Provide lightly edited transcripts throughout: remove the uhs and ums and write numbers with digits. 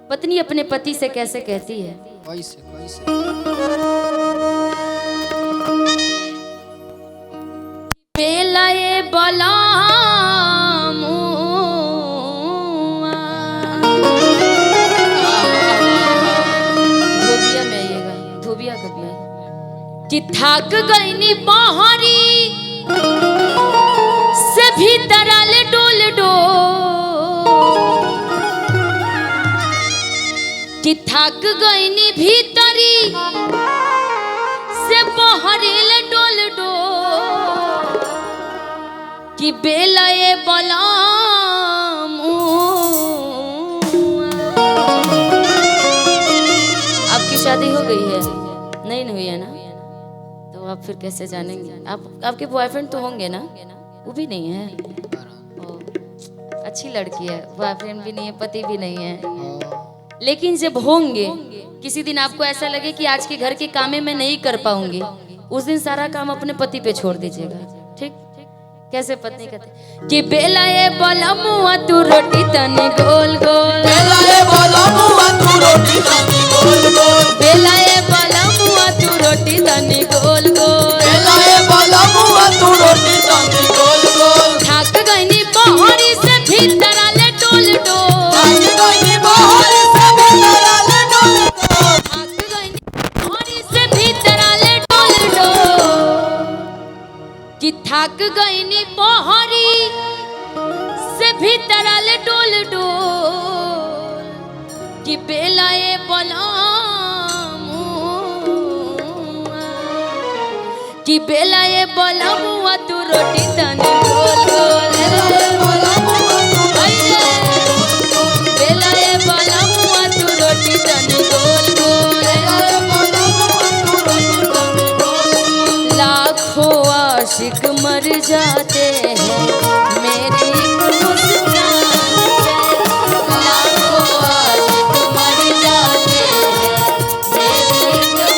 पत्नी अपने पति से कैसे कहती है? कैसे कैसे बेलाए बला धोबिया में आइएगा, धोबिया कब में कि थक गई नी बाहरी से भीतर आले डोल कि थक गई नी भीतरी से बाहरी डोल कि बेलाए बलाम। आपकी शादी हो गई है? नहीं हुई है ना, तो आप फिर कैसे जानेंगे? आपके बॉयफ्रेंड तो होंगे ना? वो भी नहीं है? अच्छी लड़की है, बॉयफ्रेंड भी नहीं है, पति भी नहीं है, लेकिन जब होंगे किसी दिन आपको ऐसा लगे कि आज के घर के काम मैं नहीं कर पाऊंगी, उस दिन सारा काम अपने पति पे छोड़ दीजिएगा। ठीक? कैसे पत्नी कहते कि बेलाए बलमुआ तू रोटी तनी गोल गोल, बेलाए बलमुआ तू रोटी तनी गोल गोल, बेलाए बलमुआ तू रोटी तनी गोल गोल, बेलाए बलमुआ तू रोटी तनी गोल गोल। थक गईनी बहरी से भीतर आले डोल डोल, थक गईनी बहरी से भीतर आले डोल डोल, थक गईनी बहरी से भीतर आले डोल डोल कि थक गईनी बहरी से भीतर आले डोल डोल कि बेलाए बलमुआ कि बेलाए बलमुआ तू रोटी तनी गोल गोल, बेलाए बलमुआ तू रोटी तनी गोल गोल। लाखों आशिक मर जाते हैं मेरी मुस्कान पे, लाखों आशिक मर जाते हैं मेरी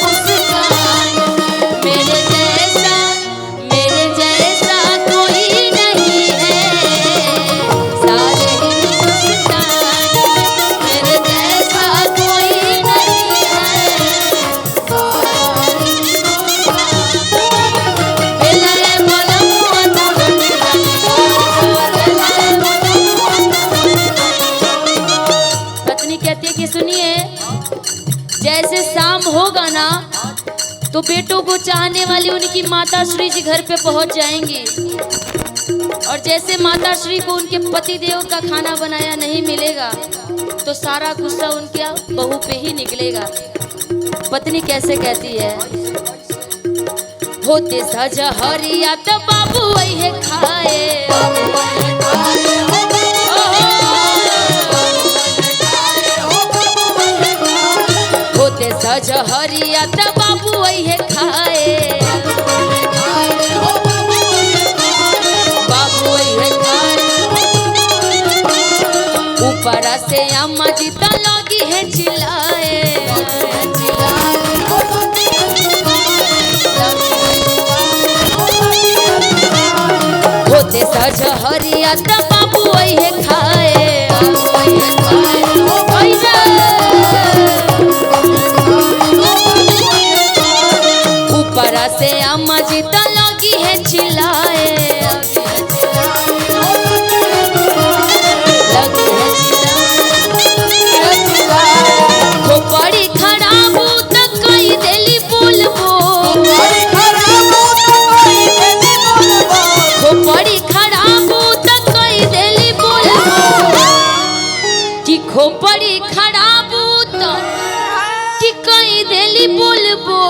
मुस्कान पे। मेरे जैसा कोई नहीं है सारे हिंदुस्तान में, मेरे जैसा कोई नहीं है सारे बेलाए बलमुआ तू रोटी तनी गोल गोल। पत्नी कहती है कि सुनिए, जैसे शाम होगा ना तो बेटों को चाहने वाली उनकी माता श्री जी घर पे पहुंच जाएंगी, और जैसे माता श्री को उनके पति देव का खाना बनाया नहीं मिलेगा तो सारा गुस्सा उनके बहू पे ही निकलेगा। पत्नी कैसे कहती है? होते सजहरिया तो बाबू वही खाए, होते सजहरिया तो बाबू वही खाए, बाबू वही खाए। ऊपर से अम्मा जी तो लगी है चिल्लाए, होते सजहरिया तो बाबू वही खाए, ऊपर से अम्मा जी तो लगी है चिल्लाए, लगी है चिल्लाए। खोपड़ी खराब तो कई देली बोलबो, खोपड़ी खराब तो कई देली बोलबो कि खोपड़ी खराब तो कि कई देली बोलबो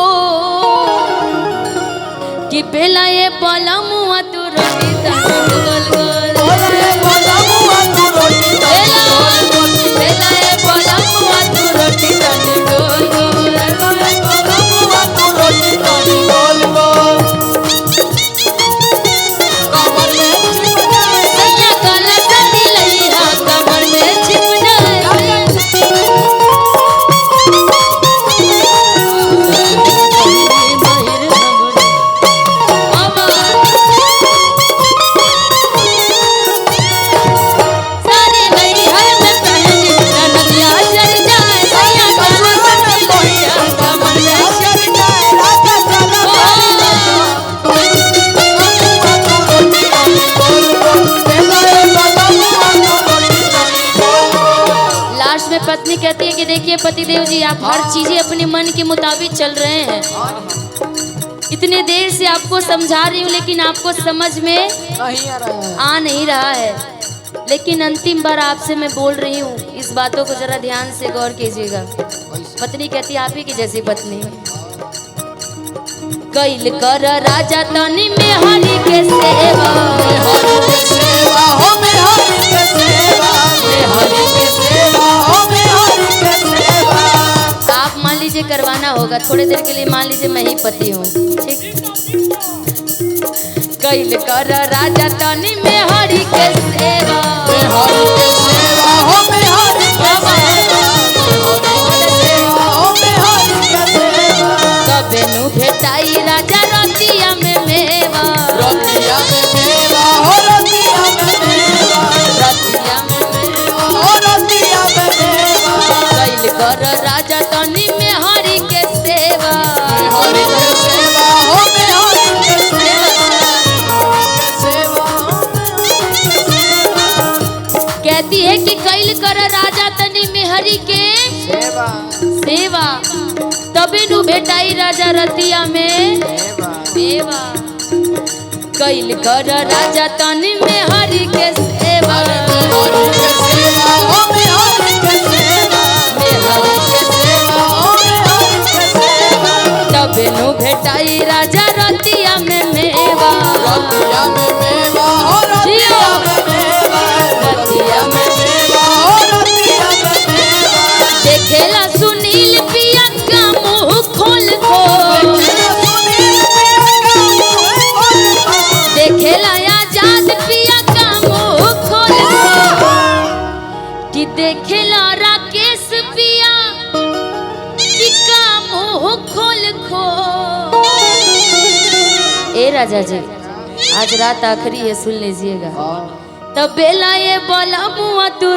कि बेलाए बलमुआ तू रोटी तनी गोल गोल, बेलाए बलमुआ तू रोटी तनी गोल गोल। सैया काला करी लइहा कमर में छिप जाए, मामा लास्ट में पत्नी कहती है कि देखिए पतिदेव जी, आप हर चीजें अपने मन के मुताबिक चल रहे हैं। इतने देर से आपको समझा रही हूँ लेकिन आपको समझ में नहीं आ रहा है। आ नहीं रहा है। लेकिन अंतिम बार आपसे मैं बोल रही हूँ, इस बातों को जरा ध्यान से गौर कीजिएगा। पत्नी कहती है, आप ही की जैसी पत्नी कैल कर राजा तनी में हरि के सेवा, हरि के सेवा हो में हरि के सेवा, में हरि के सेवा हो में हरि के सेवा। आप मान लीजिए करवाना होगा थोड़ी देर के लिए, मान लीजिए मैं ही पति हूँ, ठीक। कैल कर राजा तनी में हरि के सेवा, में हरि के सेवा हो में हरि के सेवा, में हरि के सेवा हो में हरि के सेवा। कबे नु भेटाई राजा रतिया में मेवा, रतिया में मेवा हो रतिया में मेवा, रतिया में मेवा हो रतिया में मेवा। कैल कर राजा तनी में हरि के सेवा, में हरि के सेवा हो में हरि के सेवा, सेवा हो में हरि के सेवा। कहती है कि कैल कर राजा तनी में हरि के सेवा सेवा, तबे नु भेटाई राजा रतिया में सेवा मेवा। कैल कर राजा तनी में हरि के सेवा, हरि के सेवा हो में हरि के सेवा, में हरि के सेवा हो में हरि के सेवा। तबे नु भेटाई राजा रतिया में मेवा, रतिया में मेवा हो रतिया में मेवा, रतिया में मेवा हो रतिया में मेवा। देखेला सुनील पिया का मुंह खोल खोल, देखेला आजाद पिया का मुंह खोल खोल, कि देखेला राकेश पिया कि का मुंह खोल खोल। ए राजा जी, आज रात आखिरी है, सुन लीजिएगा। तब बेला ये बोला मुआ तू